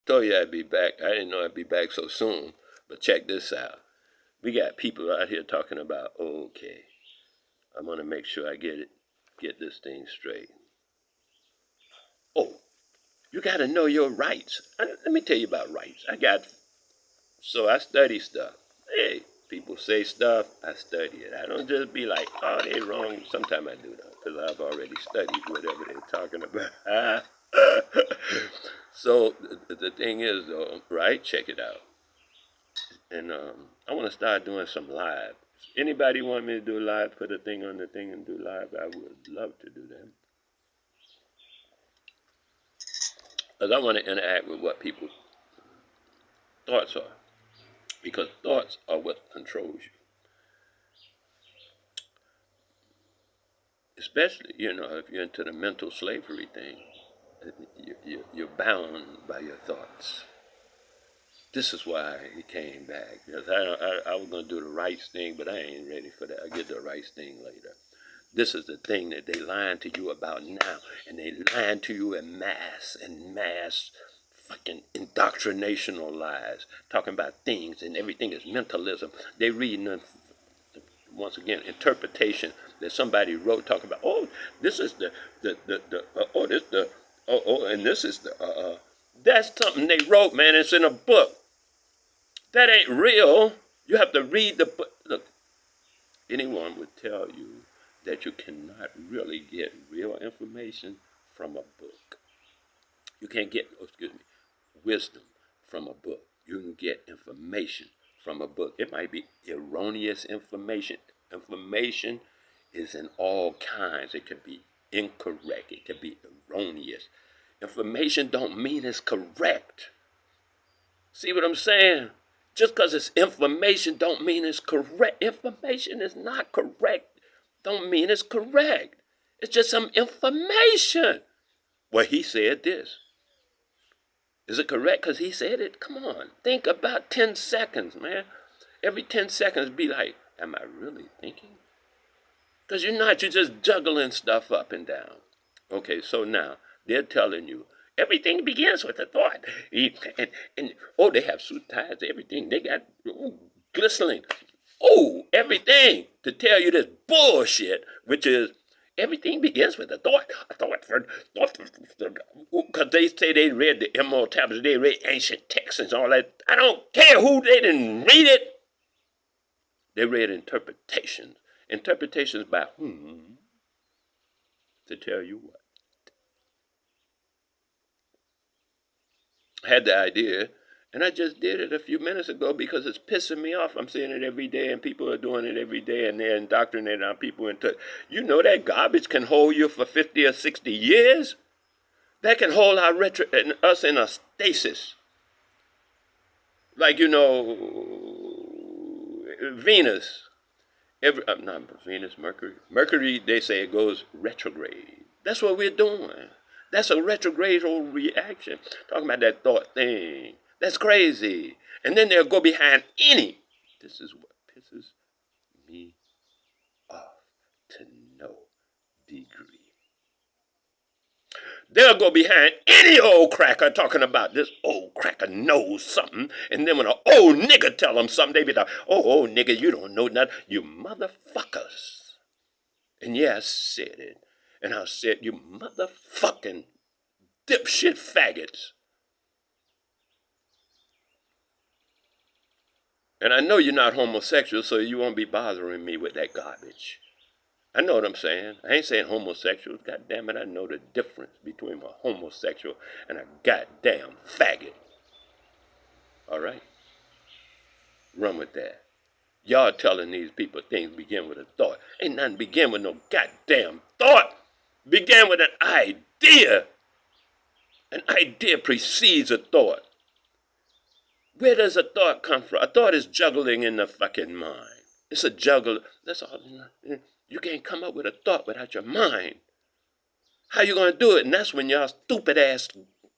Told you I'd be back. I didn't know I'd be back so soon. But check this out. We got people out here talking about, okay, I'm gonna make sure I get this thing straight. Oh, you gotta know your rights. Let me tell you about rights. So I study stuff. Hey, people say stuff, I study it. I don't just be like, oh, they wrong. Sometimes I do that because I've already studied whatever they're talking about. So the thing is, though, right? Check it out. And I want to start doing some live. If anybody want me to do live, put a thing on the thing and do live, I would love to do that. Because I want to interact with what people's thoughts are. Because thoughts are what controls you. Especially, if you're into the mental slavery thing, you're bound by your thoughts. This is why he came back. Because I was going to do the rights thing, but I ain't ready for that. I'll get the rights thing later. This is the thing that they lying to you about now. And they lying to you in mass fucking indoctrinational lies. Talking about things and everything is mentalism. They reading, once again, interpretation that somebody wrote talking about, oh, this is and this is that's something they wrote, man. It's in a book. That ain't real. You have to read the book. Look, anyone would tell you that you cannot really get real information from a book. You can't get, wisdom from a book. You can get information from a book. It might be erroneous information. Information is in all kinds. It could be incorrect. It could be erroneous. Information don't mean it's correct. See what I'm saying? Just because it's information don't mean it's correct. Information is not correct. Don't mean it's correct. It's just some information. Well, he said this. Is it correct because he said it? Come on. Think about 10 seconds, man. Every 10 seconds be like, am I really thinking? Because you're not. You're just juggling stuff up and down. Okay, so now they're telling you, everything begins with a thought. And they have suit ties, everything. They got glistening. Everything to tell you this bullshit, which is everything begins with a thought. A thought, because they say they read the Emerald Tablets, they read ancient texts and all that. I don't care who they didn't read it. They read interpretations. Interpretations by whom? To tell you what. I had the idea, and I just did it a few minutes ago because it's pissing me off. I'm seeing it every day, and people are doing it every day, and they're indoctrinating our people into it. You know that garbage can hold you for 50 or 60 years? That can hold us in a stasis. Like, Venus. Not Venus, Mercury. Mercury, they say it goes retrograde. That's what we're doing. That's a retrograde reaction. Talking about that thought thing. That's crazy. And then they'll go behind any. This is what pisses me off to no degree. They'll go behind any old cracker talking about this old cracker knows something. And then when an old nigga tell them something, they be like, oh, old nigga, you don't know nothing. You motherfuckers. And yeah, I said it. And I said, you motherfucking dipshit faggots. And I know you're not homosexual, so you won't be bothering me with that garbage. I know what I'm saying. I ain't saying homosexuals. God damn it, I know the difference between a homosexual and a goddamn faggot. All right? Run with that. Y'all telling these people things begin with a thought. Ain't nothing begin with no goddamn thought. Began with an idea. An idea precedes a thought. Where does a thought come from? A thought is juggling in the fucking mind. It's a juggle. That's all. You can't come up with a thought without your mind. How you going to do it? And that's when y'all stupid ass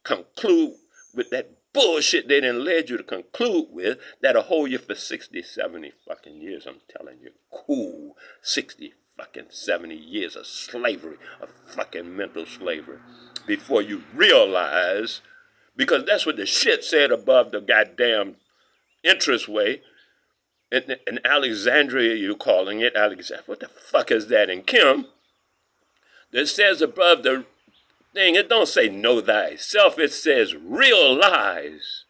conclude with that bullshit they done led you to conclude with that'll hold you for 60, 70 fucking years. I'm telling you. Cool. 60 fucking 70 years of slavery, of fucking mental slavery, before you realize Because that's what the shit said above the goddamn entranceway. In Alexandria, you're calling it Alexandria. What the fuck is that in Kim? That says above the thing, it don't say know thyself. It says realize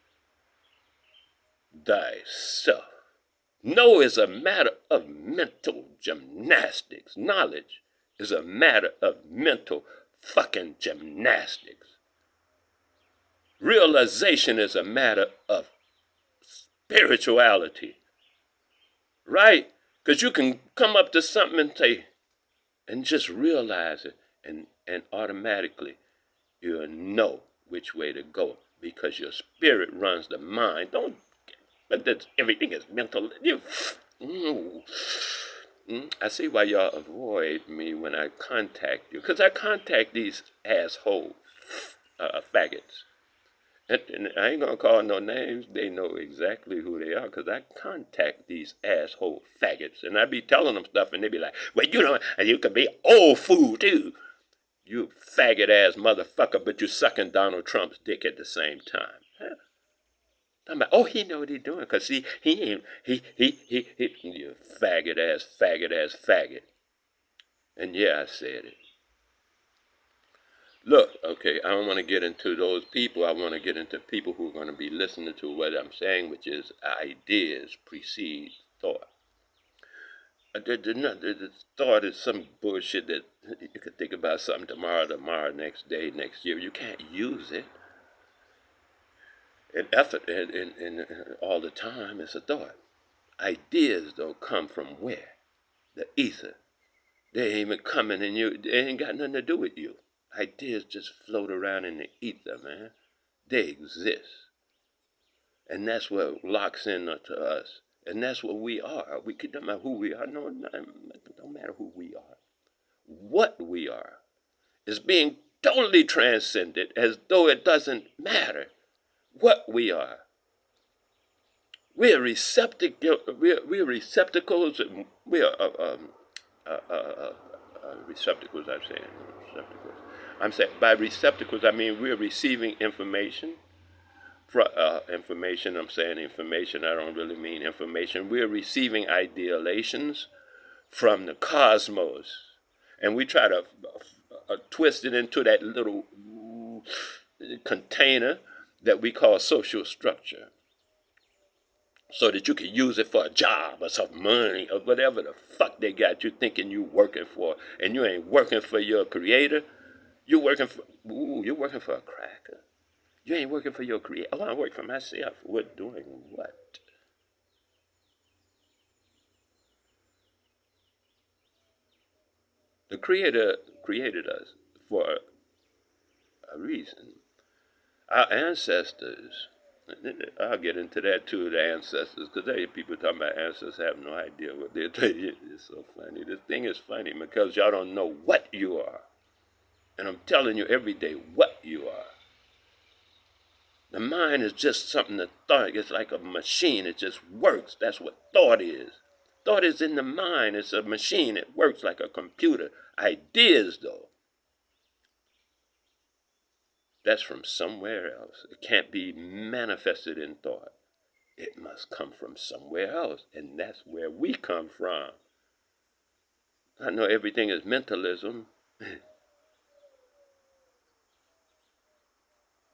thyself. Know is a matter of mental gymnastics. Knowledge is a matter of mental fucking gymnastics. Realization is a matter of spirituality. Right? Because you can come up to something and say, and just realize it, and automatically you'll know which way to go because your spirit runs the mind. Don't, but that's, everything is mental. I see why y'all avoid me when I contact you, because I contact these asshole faggots. And I ain't gonna call no names. They know exactly who they are because I contact these asshole faggots, and I be telling them stuff, and they be like, "Well, you know, and you can be old fool too, you faggot ass motherfucker, but you sucking Donald Trump's dick at the same time." Huh? I'm like, oh, he know what he doing, cause he ain't you faggot ass faggot. And yeah, I said it. Look, okay, I don't want to get into those people. I want to get into people who are going to be listening to what I'm saying, which is ideas precede thought. The thought is some bullshit that you could think about something tomorrow, next day, next year. You can't use it. And effort and all the time is a thought. Ideas, though, come from where? The ether. They ain't even coming in you. They ain't got nothing to do with you. Ideas just float around in the ether, man. They exist. And that's what locks in to us. And that's what we are. We don't matter who we are. No, it don't matter who we are. What we are is being totally transcended as though it doesn't matter what we are. We're receptacles. We're receptacles. We are receptacles. I'm saying by receptacles, I mean we're receiving information. Information. I'm saying information. I don't really mean information. We're receiving ideations from the cosmos, and we try to twist it into that little container that we call social structure, so that you can use it for a job or some money or whatever the fuck they got you thinking you working for, and you ain't working for your creator. You're working for a cracker. You ain't working for your creator. Oh, I work for myself. We're doing what? The creator created us for a reason. Our ancestors, I'll get into that too, the ancestors, because people talking about ancestors have no idea what they're doing. It's so funny. This thing is funny because y'all don't know what you are. And I'm telling you every day what you are. The mind is just something that thought. It's like a machine. It just works. That's what thought is. Thought is in the mind. It's a machine. It works like a computer. Ideas, though, that's from somewhere else. It can't be manifested in thought. It must come from somewhere else. And that's where we come from. I know everything is mentalism.